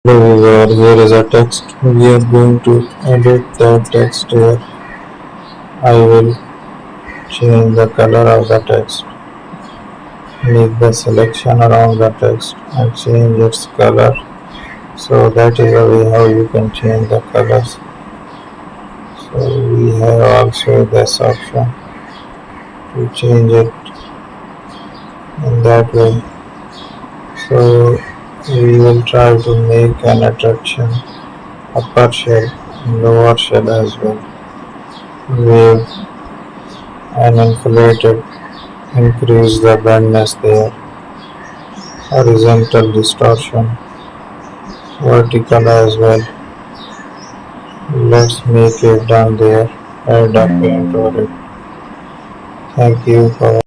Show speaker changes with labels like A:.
A: Hello viewer, here is a text. We are going to edit the text here. I will change the color of the text, make the selection around the text and change its color. So that is the way how you can change the colors. So we have also this option to change it in that way. So we will try to make an attraction upper shell and lower shell as well. Wave and inflate it, increase the brightness there, horizontal distortion, vertical as well. Let's make it down there, add a paint over it. Thank you for